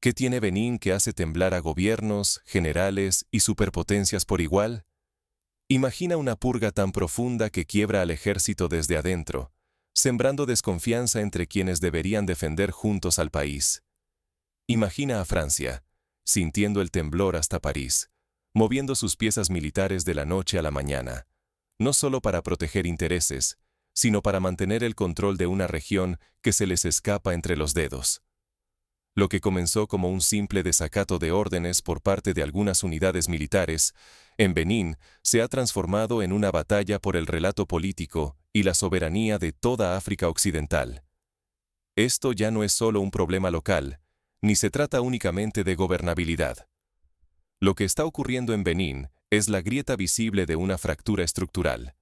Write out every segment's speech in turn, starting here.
¿Qué tiene Benín que hace temblar a gobiernos, generales y superpotencias por igual? Imagina una purga tan profunda que quiebra al ejército desde adentro, sembrando desconfianza entre quienes deberían defender juntos al país. Imagina a Francia, sintiendo el temblor hasta París, moviendo sus piezas militares de la noche a la mañana, no solo para proteger intereses, sino para mantener el control de una región que se les escapa entre los dedos. Lo que comenzó como un simple desacato de órdenes por parte de algunas unidades militares, en Benín se ha transformado en una batalla por el relato político y la soberanía de toda África Occidental. Esto ya no es solo un problema local, ni se trata únicamente de gobernabilidad. Lo que está ocurriendo en Benín es la grieta visible de una fractura estructural.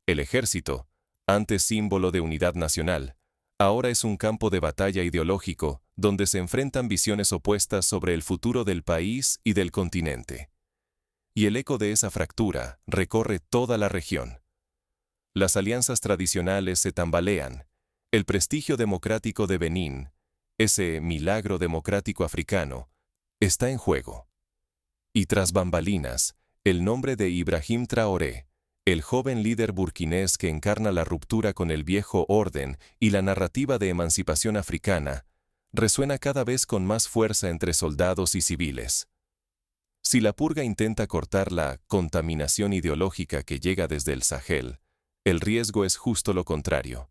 El ejército, antes símbolo de unidad nacional, ahora es un campo de batalla ideológico donde se enfrentan visiones opuestas sobre el futuro del país y del continente. Y el eco de esa fractura recorre toda la región. Las alianzas tradicionales se tambalean. El prestigio democrático de Benín, ese milagro democrático africano, está en juego. Y tras bambalinas, el nombre de Ibrahim Traoré, el joven líder burkinés que encarna la ruptura con el viejo orden y la narrativa de emancipación africana, resuena cada vez con más fuerza entre soldados y civiles. Si la purga intenta cortar la contaminación ideológica que llega desde el Sahel, el riesgo es justo lo contrario.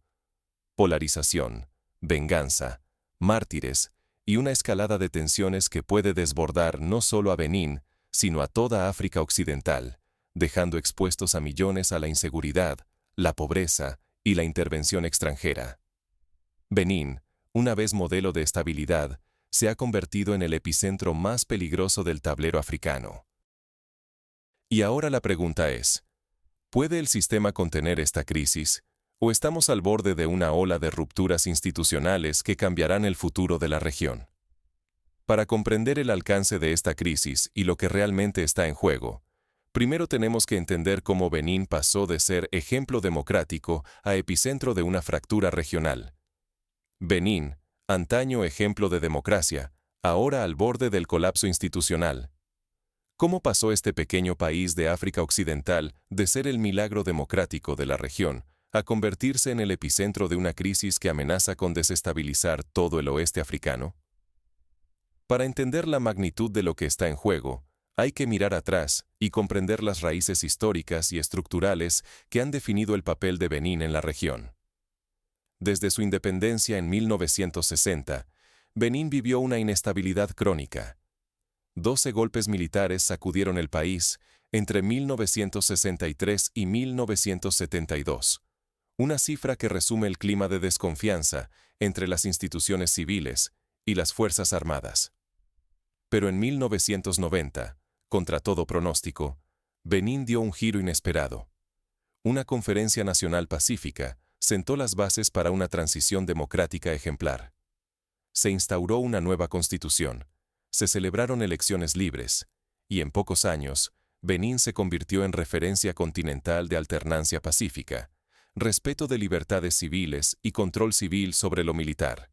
Polarización, venganza, mártires y una escalada de tensiones que puede desbordar no solo a Benín, sino a toda África Occidental, dejando expuestos a millones a la inseguridad, la pobreza y la intervención extranjera. Benín, una vez modelo de estabilidad, se ha convertido en el epicentro más peligroso del tablero africano. Y ahora la pregunta es, ¿puede el sistema contener esta crisis? ¿O estamos al borde de una ola de rupturas institucionales que cambiarán el futuro de la región? Para comprender el alcance de esta crisis y lo que realmente está en juego, primero tenemos que entender cómo Benín pasó de ser ejemplo democrático a epicentro de una fractura regional. Benín, antaño ejemplo de democracia, ahora al borde del colapso institucional. ¿Cómo pasó este pequeño país de África Occidental de ser el milagro democrático de la región a convertirse en el epicentro de una crisis que amenaza con desestabilizar todo el oeste africano? Para entender la magnitud de lo que está en juego, hay que mirar atrás y comprender las raíces históricas y estructurales que han definido el papel de Benín en la región. Desde su independencia en 1960, Benín vivió una inestabilidad crónica. 12 golpes militares sacudieron el país entre 1963 y 1972, una cifra que resume el clima de desconfianza entre las instituciones civiles y las Fuerzas Armadas. Pero en 1990, contra todo pronóstico, Benín dio un giro inesperado. Una conferencia nacional pacífica sentó las bases para una transición democrática ejemplar. Se instauró una nueva constitución, se celebraron elecciones libres, y en pocos años, Benín se convirtió en referencia continental de alternancia pacífica, respeto de libertades civiles y control civil sobre lo militar.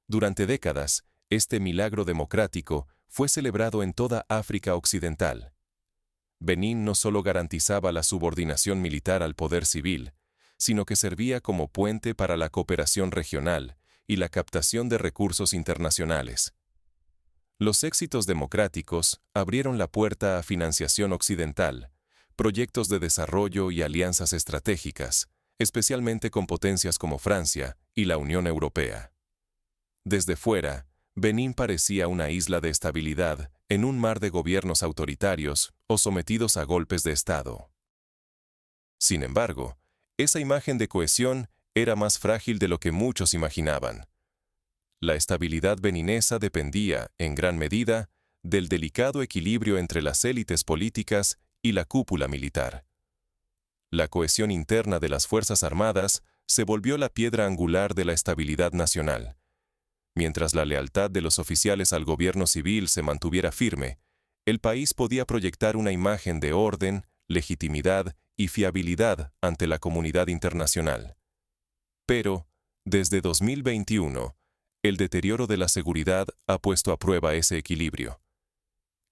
Durante décadas, este milagro democrático fue celebrado en toda África Occidental. Benín no solo garantizaba la subordinación militar al poder civil, sino que servía como puente para la cooperación regional y la captación de recursos internacionales. Los éxitos democráticos abrieron la puerta a financiación occidental, proyectos de desarrollo y alianzas estratégicas, especialmente con potencias como Francia y la Unión Europea. Desde fuera, Benín parecía una isla de estabilidad en un mar de gobiernos autoritarios o sometidos a golpes de Estado. Sin embargo, esa imagen de cohesión era más frágil de lo que muchos imaginaban. La estabilidad beninesa dependía, en gran medida, del delicado equilibrio entre las élites políticas y la cúpula militar. La cohesión interna de las Fuerzas Armadas se volvió la piedra angular de la estabilidad nacional. Mientras la lealtad de los oficiales al gobierno civil se mantuviera firme, el país podía proyectar una imagen de orden, legitimidad y fiabilidad ante la comunidad internacional. Pero, desde 2021, El deterioro de la seguridad ha puesto a prueba ese equilibrio.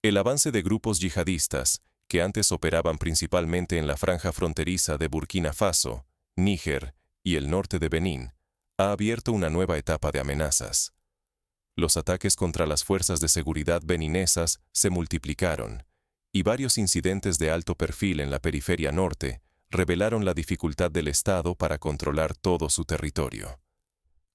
El avance de grupos yihadistas, que antes operaban principalmente en la franja fronteriza de Burkina Faso, Níger y el norte de Benín, ha abierto una nueva etapa de amenazas. Los ataques contra las fuerzas de seguridad beninesas se multiplicaron, y varios incidentes de alto perfil en la periferia norte revelaron la dificultad del Estado para controlar todo su territorio.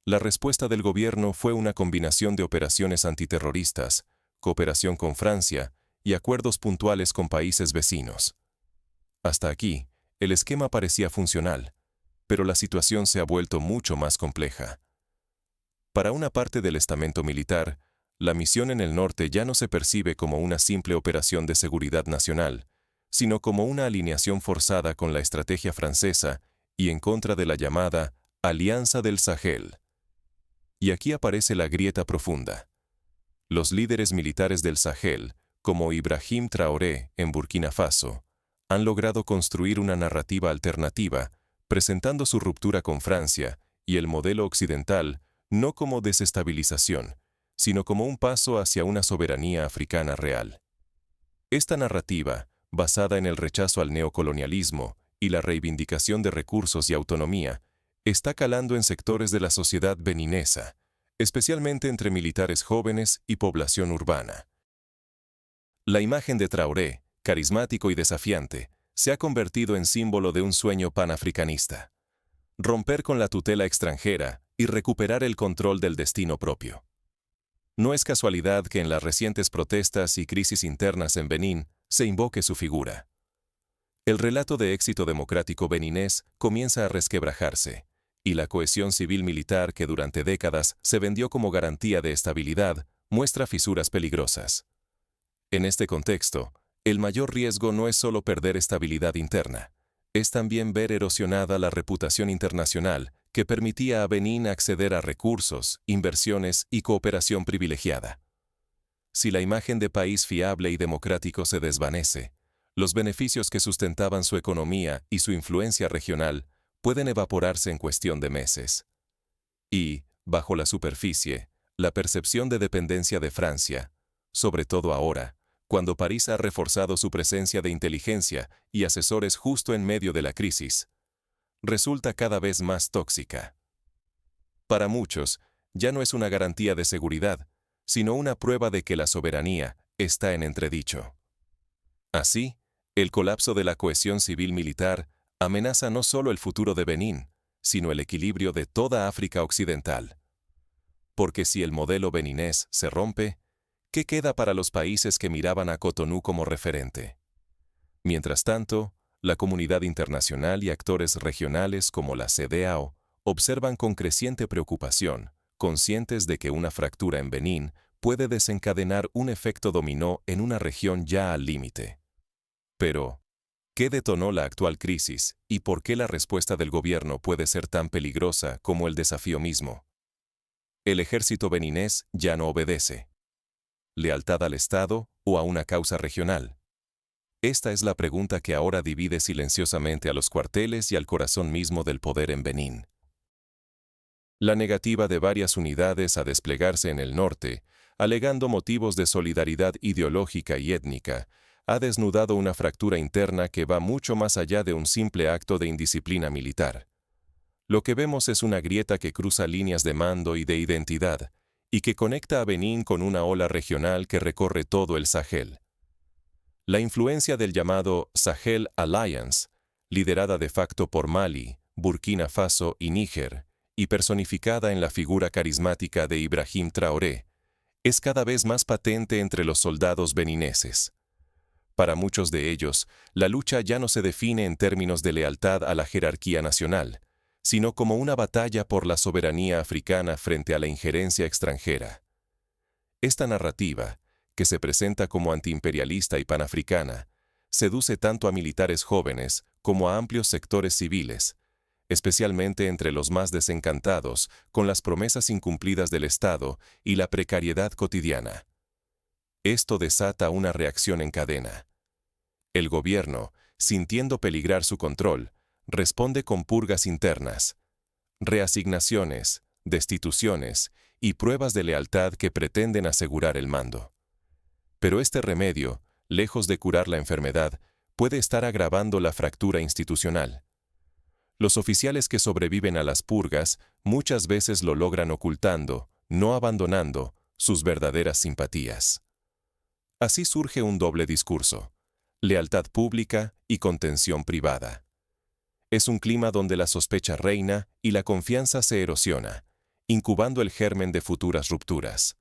La respuesta del gobierno fue una combinación de operaciones antiterroristas, cooperación con Francia y acuerdos puntuales con países vecinos. Hasta aquí, el esquema parecía funcional, pero la situación se ha vuelto mucho más compleja. Para una parte del estamento militar, la misión en el norte ya no se percibe como una simple operación de seguridad nacional, sino como una alineación forzada con la estrategia francesa y en contra de la llamada Alianza del Sahel. Y aquí aparece la grieta profunda. Los líderes militares del Sahel, como Ibrahim Traoré en Burkina Faso, han logrado construir una narrativa alternativa, presentando su ruptura con Francia y el modelo occidental no como desestabilización, sino como un paso hacia una soberanía africana real. Esta narrativa, basada en el rechazo al neocolonialismo y la reivindicación de recursos y autonomía, está calando en sectores de la sociedad beninesa, especialmente entre militares jóvenes y población urbana. La imagen de Traoré, carismático y desafiante, se ha convertido en símbolo de un sueño panafricanista: romper con la tutela extranjera y recuperar el control del destino propio. No es casualidad que en las recientes protestas y crisis internas en Benín se invoque su figura. El relato de éxito democrático beninés comienza a resquebrajarse, y la cohesión civil-militar que durante décadas se vendió como garantía de estabilidad muestra fisuras peligrosas. En este contexto, el mayor riesgo no es solo perder estabilidad interna, es también ver erosionada la reputación internacional que permitía a Benín acceder a recursos, inversiones y cooperación privilegiada. Si la imagen de país fiable y democrático se desvanece, los beneficios que sustentaban su economía y su influencia regional pueden evaporarse en cuestión de meses. Y, bajo la superficie, la percepción de dependencia de Francia, sobre todo ahora, cuando París ha reforzado su presencia de inteligencia y asesores justo en medio de la crisis, resulta cada vez más tóxica. Para muchos, ya no es una garantía de seguridad, sino una prueba de que la soberanía está en entredicho. Así, el colapso de la cohesión civil-militar amenaza no solo el futuro de Benín, sino el equilibrio de toda África Occidental. Porque si el modelo beninés se rompe, ¿qué queda para los países que miraban a Cotonú como referente? Mientras tanto, la comunidad internacional y actores regionales como la CEDEAO observan con creciente preocupación, conscientes de que una fractura en Benín puede desencadenar un efecto dominó en una región ya al límite. Pero, ¿qué detonó la actual crisis y por qué la respuesta del gobierno puede ser tan peligrosa como el desafío mismo? El ejército beninés ya no obedece. ¿Lealtad al Estado o a una causa regional? Esta es la pregunta que ahora divide silenciosamente a los cuarteles y al corazón mismo del poder en Benín. La negativa de varias unidades a desplegarse en el norte, alegando motivos de solidaridad ideológica y étnica, ha desnudado una fractura interna que va mucho más allá de un simple acto de indisciplina militar. Lo que vemos es una grieta que cruza líneas de mando y de identidad, y que conecta a Benín con una ola regional que recorre todo el Sahel. La influencia del llamado Sahel Alliance, liderada de facto por Mali, Burkina Faso y Níger, y personificada en la figura carismática de Ibrahim Traoré, es cada vez más patente entre los soldados benineses. Para muchos de ellos, la lucha ya no se define en términos de lealtad a la jerarquía nacional, sino como una batalla por la soberanía africana frente a la injerencia extranjera. Esta narrativa, que se presenta como antiimperialista y panafricana, seduce tanto a militares jóvenes como a amplios sectores civiles, especialmente entre los más desencantados con las promesas incumplidas del Estado y la precariedad cotidiana. Esto desata una reacción en cadena. El gobierno, sintiendo peligrar su control, responde con purgas internas, reasignaciones, destituciones y pruebas de lealtad que pretenden asegurar el mando. Pero este remedio, lejos de curar la enfermedad, puede estar agravando la fractura institucional. Los oficiales que sobreviven a las purgas muchas veces lo logran ocultando, no abandonando, sus verdaderas simpatías. Así surge un doble discurso: lealtad pública y contención privada. Es un clima donde la sospecha reina y la confianza se erosiona, incubando el germen de futuras rupturas.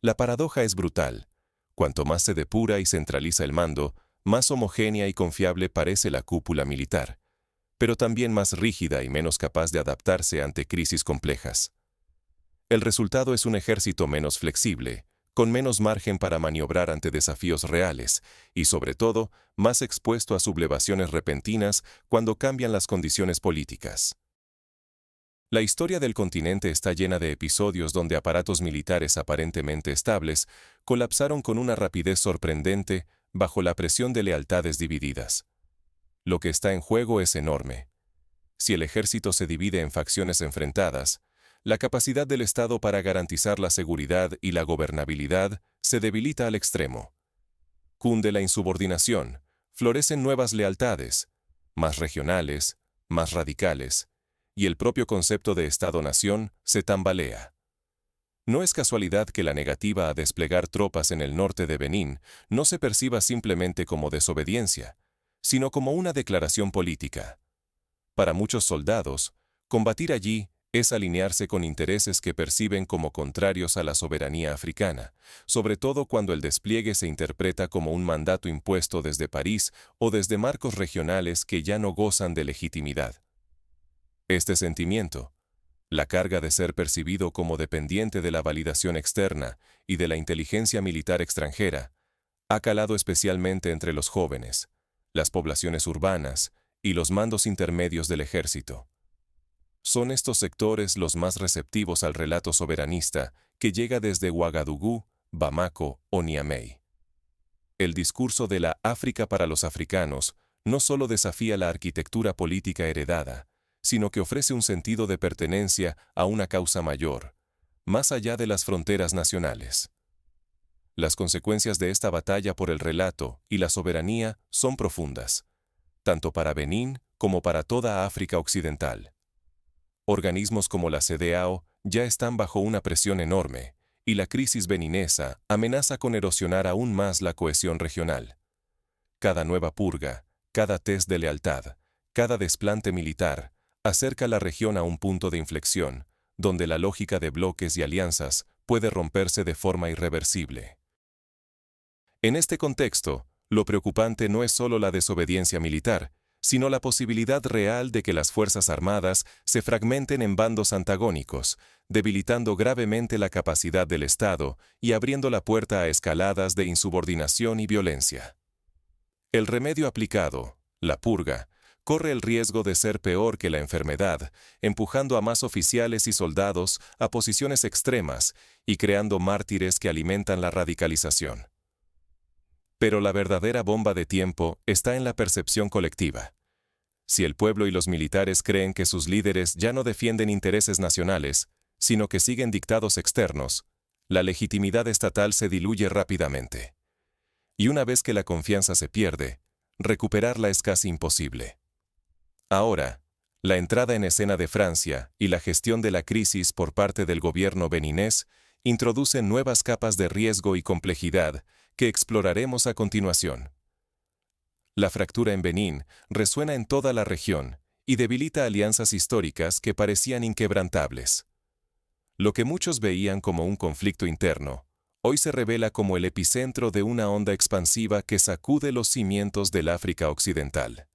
La paradoja es brutal. Cuanto más se depura y centraliza el mando, más homogénea y confiable parece la cúpula militar, pero también más rígida y menos capaz de adaptarse ante crisis complejas. El resultado es un ejército menos flexible, con menos margen para maniobrar ante desafíos reales y, sobre todo, más expuesto a sublevaciones repentinas cuando cambian las condiciones políticas. La historia del continente está llena de episodios donde aparatos militares aparentemente estables colapsaron con una rapidez sorprendente bajo la presión de lealtades divididas. Lo que está en juego es enorme. Si el ejército se divide en facciones enfrentadas, la capacidad del Estado para garantizar la seguridad y la gobernabilidad se debilita al extremo. Cunde la insubordinación, florecen nuevas lealtades, más regionales, más radicales, y el propio concepto de Estado-nación se tambalea. No es casualidad que la negativa a desplegar tropas en el norte de Benín no se perciba simplemente como desobediencia, sino como una declaración política. Para muchos soldados, combatir allí es alinearse con intereses que perciben como contrarios a la soberanía africana, sobre todo cuando el despliegue se interpreta como un mandato impuesto desde París o desde marcos regionales que ya no gozan de legitimidad. Este sentimiento, la carga de ser percibido como dependiente de la validación externa y de la inteligencia militar extranjera, ha calado especialmente entre los jóvenes, las poblaciones urbanas y los mandos intermedios del ejército. Son estos sectores los más receptivos al relato soberanista que llega desde Ouagadougou, Bamako o Niamey. El discurso de la África para los africanos no solo desafía la arquitectura política heredada, sino que ofrece un sentido de pertenencia a una causa mayor, más allá de las fronteras nacionales. Las consecuencias de esta batalla por el relato y la soberanía son profundas, tanto para Benín como para toda África Occidental. Organismos como la CEDEAO ya están bajo una presión enorme, y la crisis beninesa amenaza con erosionar aún más la cohesión regional. Cada nueva purga, cada test de lealtad, cada desplante militar, acerca la región a un punto de inflexión, donde la lógica de bloques y alianzas puede romperse de forma irreversible. En este contexto, lo preocupante no es solo la desobediencia militar, sino la posibilidad real de que las Fuerzas Armadas se fragmenten en bandos antagónicos, debilitando gravemente la capacidad del Estado y abriendo la puerta a escaladas de insubordinación y violencia. El remedio aplicado, la purga, corre el riesgo de ser peor que la enfermedad, empujando a más oficiales y soldados a posiciones extremas y creando mártires que alimentan la radicalización. Pero la verdadera bomba de tiempo está en la percepción colectiva. Si el pueblo y los militares creen que sus líderes ya no defienden intereses nacionales, sino que siguen dictados externos, la legitimidad estatal se diluye rápidamente. Y una vez que la confianza se pierde, recuperarla es casi imposible. Ahora, la entrada en escena de Francia y la gestión de la crisis por parte del gobierno beninés introducen nuevas capas de riesgo y complejidad que exploraremos a continuación. La fractura en Benín resuena en toda la región y debilita alianzas históricas que parecían inquebrantables. Lo que muchos veían como un conflicto interno, hoy se revela como el epicentro de una onda expansiva que sacude los cimientos del África Occidental.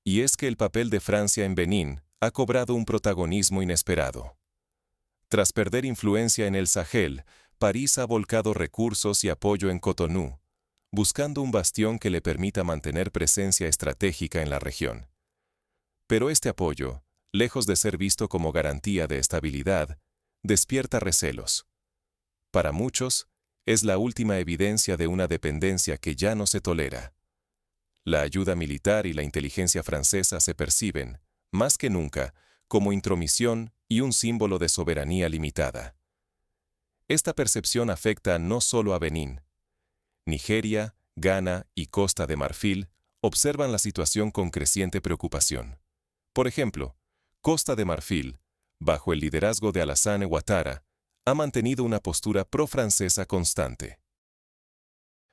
Y es que el papel de Francia en Benín ha cobrado un protagonismo inesperado. Tras perder influencia en el Sahel, París ha volcado recursos y apoyo en Cotonú, buscando un bastión que le permita mantener presencia estratégica en la región. Pero este apoyo, lejos de ser visto como garantía de estabilidad, despierta recelos. Para muchos, es la última evidencia de una dependencia que ya no se tolera. La ayuda militar y la inteligencia francesa se perciben, más que nunca, como intromisión y un símbolo de soberanía limitada. Esta percepción afecta no solo a Benín. Nigeria, Ghana y Costa de Marfil observan la situación con creciente preocupación. Por ejemplo, Costa de Marfil, bajo el liderazgo de Alassane Ouattara, ha mantenido una postura pro-francesa constante.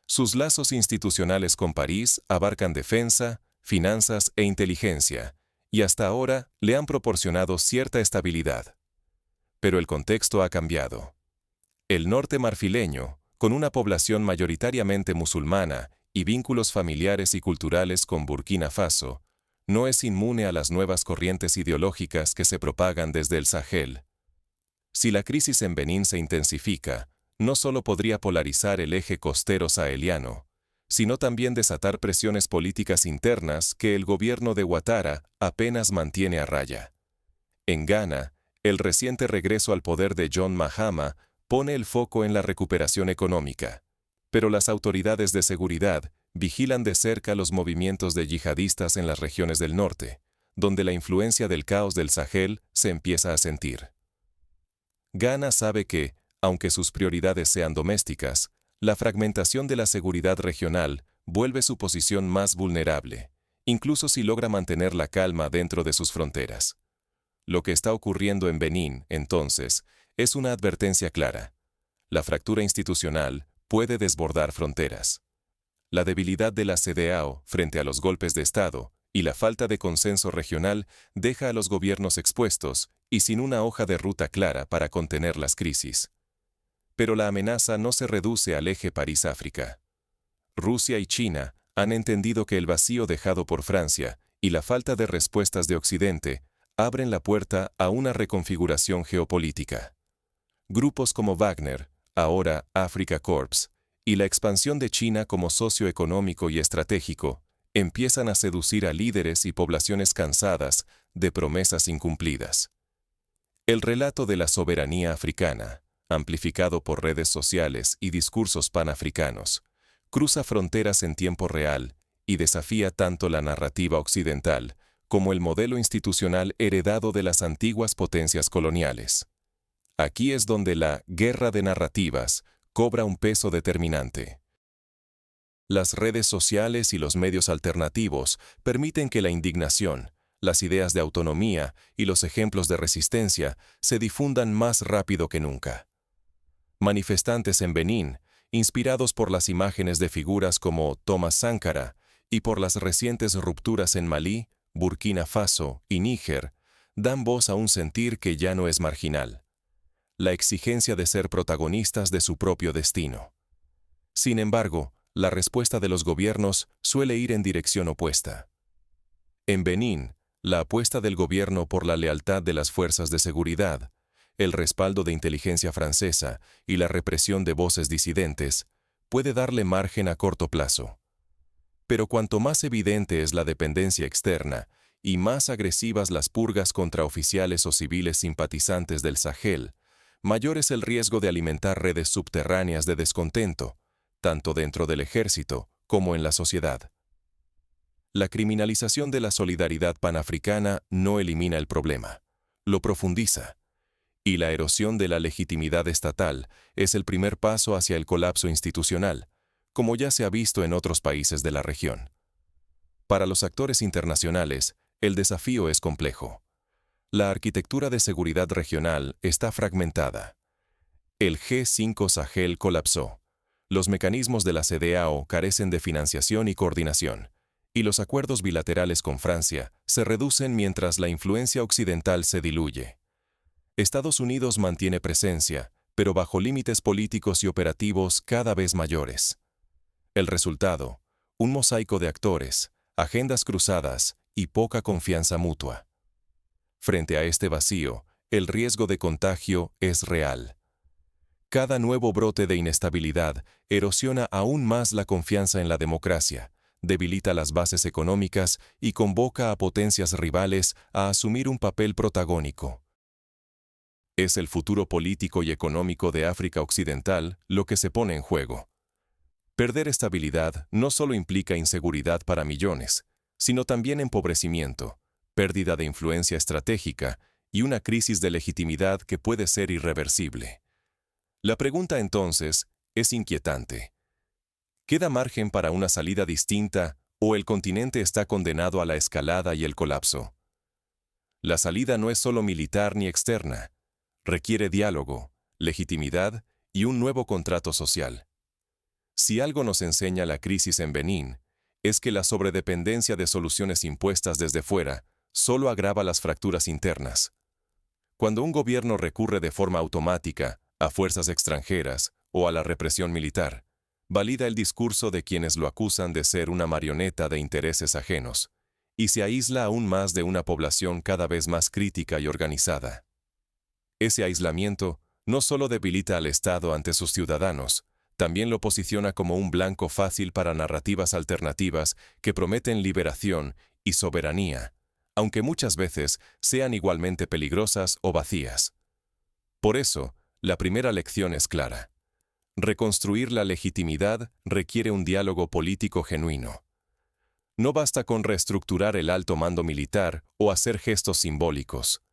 Sus lazos institucionales con París abarcan defensa, finanzas e inteligencia, y hasta ahora le han proporcionado cierta estabilidad. Pero el contexto ha cambiado. El norte marfileño, con una población mayoritariamente musulmana y vínculos familiares y culturales con Burkina Faso, no es inmune a las nuevas corrientes ideológicas que se propagan desde el Sahel. Si la crisis en Benín se intensifica, no solo podría polarizar el eje costero saheliano, sino también desatar presiones políticas internas que el gobierno de Ouattara apenas mantiene a raya. En Ghana, el reciente regreso al poder de John Mahama pone el foco en la recuperación económica, pero las autoridades de seguridad vigilan de cerca los movimientos de yihadistas en las regiones del norte, donde la influencia del caos del Sahel se empieza a sentir. Ghana sabe que, aunque sus prioridades sean domésticas, la fragmentación de la seguridad regional vuelve su posición más vulnerable, incluso si logra mantener la calma dentro de sus fronteras. Lo que está ocurriendo en Benín, entonces, es una advertencia clara. La fractura institucional puede desbordar fronteras. La debilidad de la CEDEAO frente a los golpes de Estado y la falta de consenso regional deja a los gobiernos expuestos y sin una hoja de ruta clara para contener las crisis. Pero la amenaza no se reduce al eje París-África. Rusia y China han entendido que el vacío dejado por Francia y la falta de respuestas de Occidente abren la puerta a una reconfiguración geopolítica. Grupos como Wagner, ahora Africa Corps, y la expansión de China como socio económico y estratégico empiezan a seducir a líderes y poblaciones cansadas de promesas incumplidas. El relato de la soberanía africana, amplificado por redes sociales y discursos panafricanos, cruza fronteras en tiempo real y desafía tanto la narrativa occidental como el modelo institucional heredado de las antiguas potencias coloniales. Aquí es donde la guerra de narrativas cobra un peso determinante. Las redes sociales y los medios alternativos permiten que la indignación, las ideas de autonomía y los ejemplos de resistencia se difundan más rápido que nunca. Manifestantes en Benín, inspirados por las imágenes de figuras como Thomas Sankara y por las recientes rupturas en Malí, Burkina Faso y Níger, dan voz a un sentir que ya no es marginal: la exigencia de ser protagonistas de su propio destino. Sin embargo, la respuesta de los gobiernos suele ir en dirección opuesta. En Benín, la apuesta del gobierno por la lealtad de las fuerzas de seguridad, el respaldo de inteligencia francesa y la represión de voces disidentes puede darle margen a corto plazo. Pero cuanto más evidente es la dependencia externa y más agresivas las purgas contra oficiales o civiles simpatizantes del Sahel, mayor es el riesgo de alimentar redes subterráneas de descontento, tanto dentro del ejército como en la sociedad. La criminalización de la solidaridad panafricana no elimina el problema, lo profundiza. Y la erosión de la legitimidad estatal es el primer paso hacia el colapso institucional, como ya se ha visto en otros países de la región. Para los actores internacionales, el desafío es complejo. La arquitectura de seguridad regional está fragmentada. El G5 Sahel colapsó. Los mecanismos de la CEDEAO carecen de financiación y coordinación, y los acuerdos bilaterales con Francia se reducen mientras la influencia occidental se diluye. Estados Unidos mantiene presencia, pero bajo límites políticos y operativos cada vez mayores. El resultado: un mosaico de actores, agendas cruzadas y poca confianza mutua. Frente a este vacío, el riesgo de contagio es real. Cada nuevo brote de inestabilidad erosiona aún más la confianza en la democracia, debilita las bases económicas y convoca a potencias rivales a asumir un papel protagónico. Es el futuro político y económico de África Occidental lo que se pone en juego. Perder estabilidad no solo implica inseguridad para millones, sino también empobrecimiento, pérdida de influencia estratégica y una crisis de legitimidad que puede ser irreversible. La pregunta entonces es inquietante. ¿Queda margen para una salida distinta o el continente está condenado a la escalada y el colapso? La salida no es solo militar ni externa. Requiere diálogo, legitimidad y un nuevo contrato social. Si algo nos enseña la crisis en Benín, es que la sobredependencia de soluciones impuestas desde fuera solo agrava las fracturas internas. Cuando un gobierno recurre de forma automática a fuerzas extranjeras o a la represión militar, valida el discurso de quienes lo acusan de ser una marioneta de intereses ajenos, y se aísla aún más de una población cada vez más crítica y organizada. Ese aislamiento no solo debilita al Estado ante sus ciudadanos, también lo posiciona como un blanco fácil para narrativas alternativas que prometen liberación y soberanía, aunque muchas veces sean igualmente peligrosas o vacías. Por eso, la primera lección es clara. Reconstruir la legitimidad requiere un diálogo político genuino. No basta con reestructurar el alto mando militar o hacer gestos simbólicos.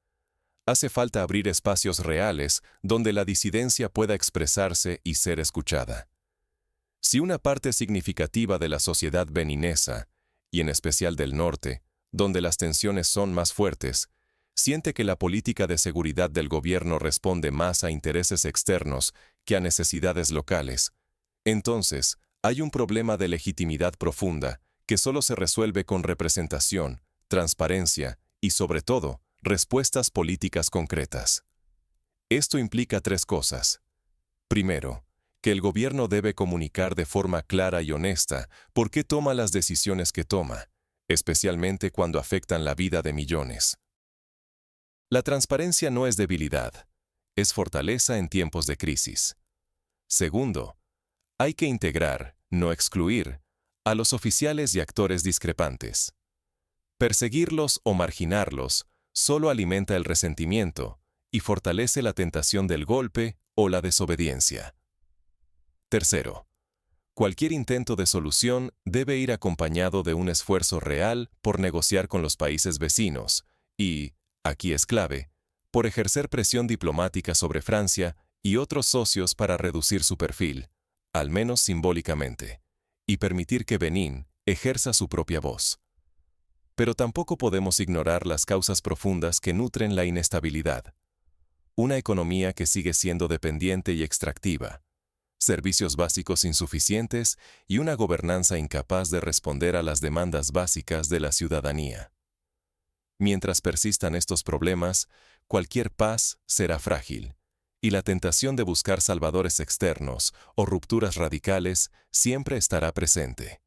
Hace falta abrir espacios reales donde la disidencia pueda expresarse y ser escuchada. Si una parte significativa de la sociedad beninesa, y en especial del norte, donde las tensiones son más fuertes, siente que la política de seguridad del gobierno responde más a intereses externos que a necesidades locales, entonces hay un problema de legitimidad profunda que solo se resuelve con representación, transparencia y, sobre todo, respuestas políticas concretas. Esto implica tres cosas. Primero, que el gobierno debe comunicar de forma clara y honesta por qué toma las decisiones que toma, especialmente cuando afectan la vida de millones. La transparencia no es debilidad, es fortaleza en tiempos de crisis. Segundo, hay que integrar, no excluir, a los oficiales y actores discrepantes. Perseguirlos o marginarlos solo alimenta el resentimiento y fortalece la tentación del golpe o la desobediencia. Tercero, cualquier intento de solución debe ir acompañado de un esfuerzo real por negociar con los países vecinos y, aquí es clave, por ejercer presión diplomática sobre Francia y otros socios para reducir su perfil, al menos simbólicamente, y permitir que Benín ejerza su propia voz. Pero tampoco podemos ignorar las causas profundas que nutren la inestabilidad. Una economía que sigue siendo dependiente y extractiva, servicios básicos insuficientes y una gobernanza incapaz de responder a las demandas básicas de la ciudadanía. Mientras persistan estos problemas, cualquier paz será frágil, y la tentación de buscar salvadores externos o rupturas radicales siempre estará presente.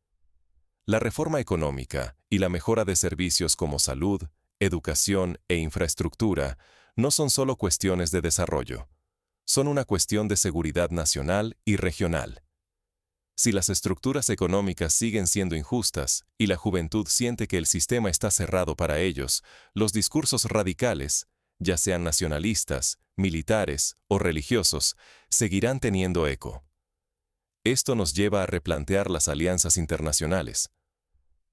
La reforma económica y la mejora de servicios como salud, educación e infraestructura no son solo cuestiones de desarrollo, son una cuestión de seguridad nacional y regional. Si las estructuras económicas siguen siendo injustas y la juventud siente que el sistema está cerrado para ellos, los discursos radicales, ya sean nacionalistas, militares o religiosos, seguirán teniendo eco. Esto nos lleva a replantear las alianzas internacionales.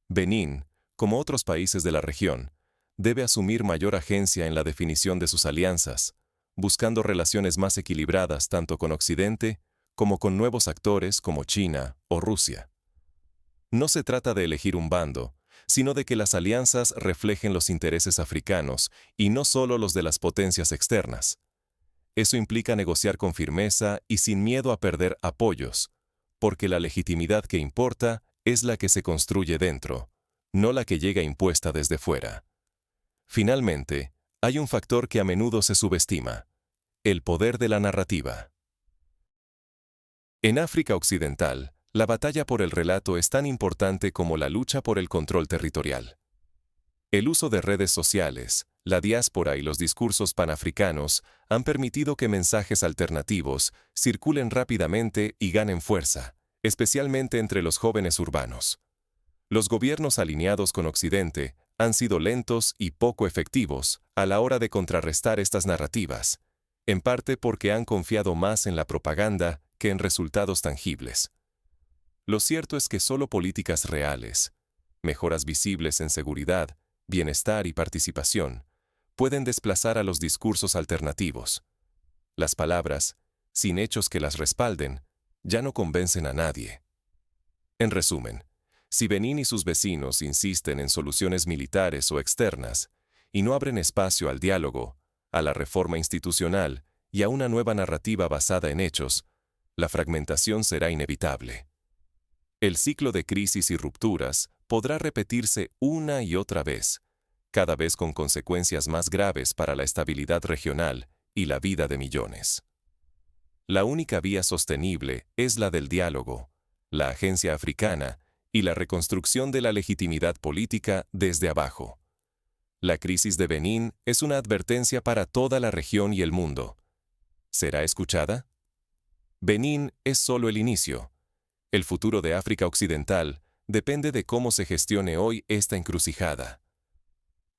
Benín, como otros países de la región, debe asumir mayor agencia en la definición de sus alianzas, buscando relaciones más equilibradas tanto con Occidente como con nuevos actores como China o Rusia. No se trata de elegir un bando, sino de que las alianzas reflejen los intereses africanos y no solo los de las potencias externas. Eso implica negociar con firmeza y sin miedo a perder apoyos, porque la legitimidad que importa es la que se construye dentro, no la que llega impuesta desde fuera. Finalmente, hay un factor que a menudo se subestima: el poder de la narrativa. En África Occidental, la batalla por el relato es tan importante como la lucha por el control territorial. El uso de redes sociales, la diáspora y los discursos panafricanos han permitido que mensajes alternativos circulen rápidamente y ganen fuerza, especialmente entre los jóvenes urbanos. Los gobiernos alineados con Occidente han sido lentos y poco efectivos a la hora de contrarrestar estas narrativas, en parte porque han confiado más en la propaganda que en resultados tangibles. Lo cierto es que solo políticas reales, mejoras visibles en seguridad, bienestar y participación, pueden desplazar a los discursos alternativos. Las palabras, sin hechos que las respalden, ya no convencen a nadie. En resumen, si Benín y sus vecinos insisten en soluciones militares o externas, y no abren espacio al diálogo, a la reforma institucional y a una nueva narrativa basada en hechos, la fragmentación será inevitable. El ciclo de crisis y rupturas podrá repetirse una y otra vez, cada vez con consecuencias más graves para la estabilidad regional y la vida de millones. La única vía sostenible es la del diálogo, la agencia africana y la reconstrucción de la legitimidad política desde abajo. La crisis de Benín es una advertencia para toda la región y el mundo. ¿Será escuchada? Benín es solo el inicio. El futuro de África Occidental depende de cómo se gestione hoy esta encrucijada.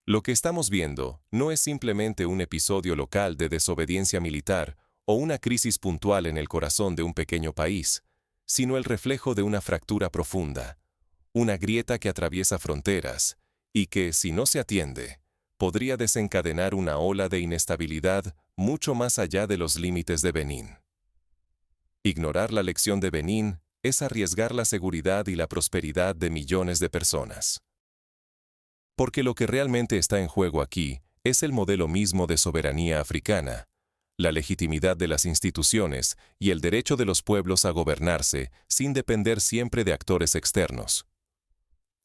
Lo que estamos viendo no es simplemente un episodio local de desobediencia militar o una crisis puntual en el corazón de un pequeño país, sino el reflejo de una fractura profunda, una grieta que atraviesa fronteras y que, si no se atiende, podría desencadenar una ola de inestabilidad mucho más allá de los límites de Benín. Ignorar la lección de Benín es arriesgar la seguridad y la prosperidad de millones de personas. Porque lo que realmente está en juego aquí es el modelo mismo de soberanía africana, la legitimidad de las instituciones y el derecho de los pueblos a gobernarse sin depender siempre de actores externos.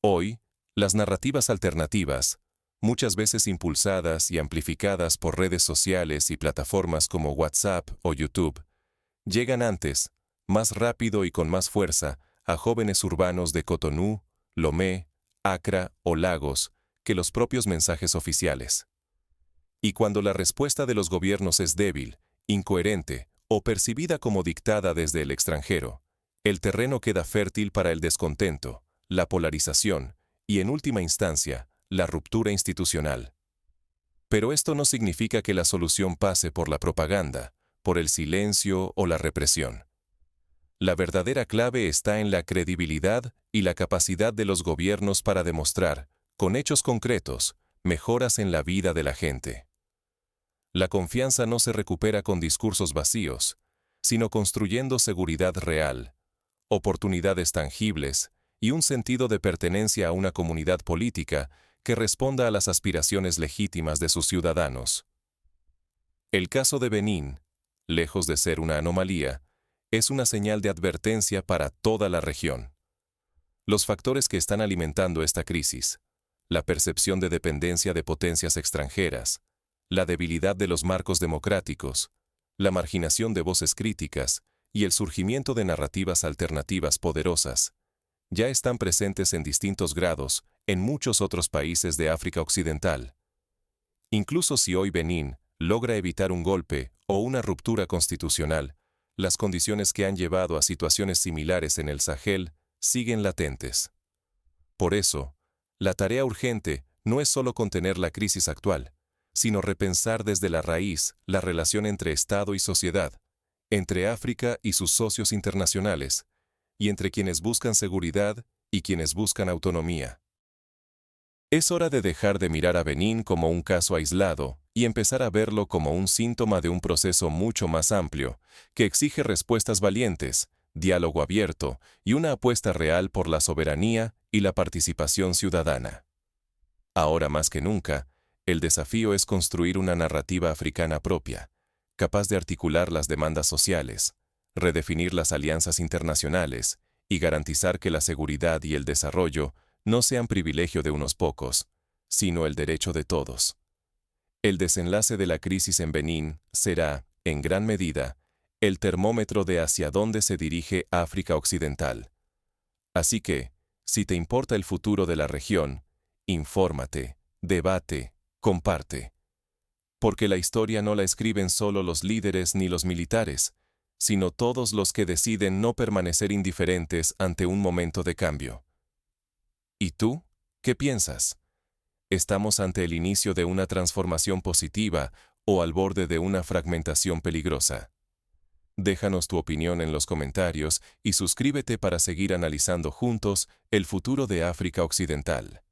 Hoy, las narrativas alternativas, muchas veces impulsadas y amplificadas por redes sociales y plataformas como WhatsApp o YouTube, llegan antes, más rápido y con más fuerza, a jóvenes urbanos de Cotonú, Lomé, Accra o Lagos que los propios mensajes oficiales. Y cuando la respuesta de los gobiernos es débil, incoherente o percibida como dictada desde el extranjero, el terreno queda fértil para el descontento, la polarización y, en última instancia, la ruptura institucional. Pero esto no significa que la solución pase por la propaganda, por el silencio o la represión. La verdadera clave está en la credibilidad y la capacidad de los gobiernos para demostrar, con hechos concretos, mejoras en la vida de la gente. La confianza no se recupera con discursos vacíos, sino construyendo seguridad real, oportunidades tangibles y un sentido de pertenencia a una comunidad política que responda a las aspiraciones legítimas de sus ciudadanos. El caso de Benín, lejos de ser una anomalía, es una señal de advertencia para toda la región. Los factores que están alimentando esta crisis, la percepción de dependencia de potencias extranjeras, la debilidad de los marcos democráticos, la marginación de voces críticas y el surgimiento de narrativas alternativas poderosas, ya están presentes en distintos grados en muchos otros países de África Occidental. Incluso si hoy Benín logra evitar un golpe o una ruptura constitucional, las condiciones que han llevado a situaciones similares en el Sahel siguen latentes. Por eso, la tarea urgente no es solo contener la crisis actual, sino repensar desde la raíz la relación entre Estado y sociedad, entre África y sus socios internacionales, y entre quienes buscan seguridad y quienes buscan autonomía. Es hora de dejar de mirar a Benín como un caso aislado y empezar a verlo como un síntoma de un proceso mucho más amplio, que exige respuestas valientes, diálogo abierto y una apuesta real por la soberanía y la participación ciudadana. Ahora más que nunca, el desafío es construir una narrativa africana propia, capaz de articular las demandas sociales, redefinir las alianzas internacionales y garantizar que la seguridad y el desarrollo no sean privilegio de unos pocos, sino el derecho de todos. El desenlace de la crisis en Benín será, en gran medida, el termómetro de hacia dónde se dirige África Occidental. Así que, si te importa el futuro de la región, infórmate, debate, comparte. Porque la historia no la escriben solo los líderes ni los militares, sino todos los que deciden no permanecer indiferentes ante un momento de cambio. ¿Y tú? ¿Qué piensas? ¿Estamos ante el inicio de una transformación positiva o al borde de una fragmentación peligrosa? Déjanos tu opinión en los comentarios y suscríbete para seguir analizando juntos el futuro de África Occidental.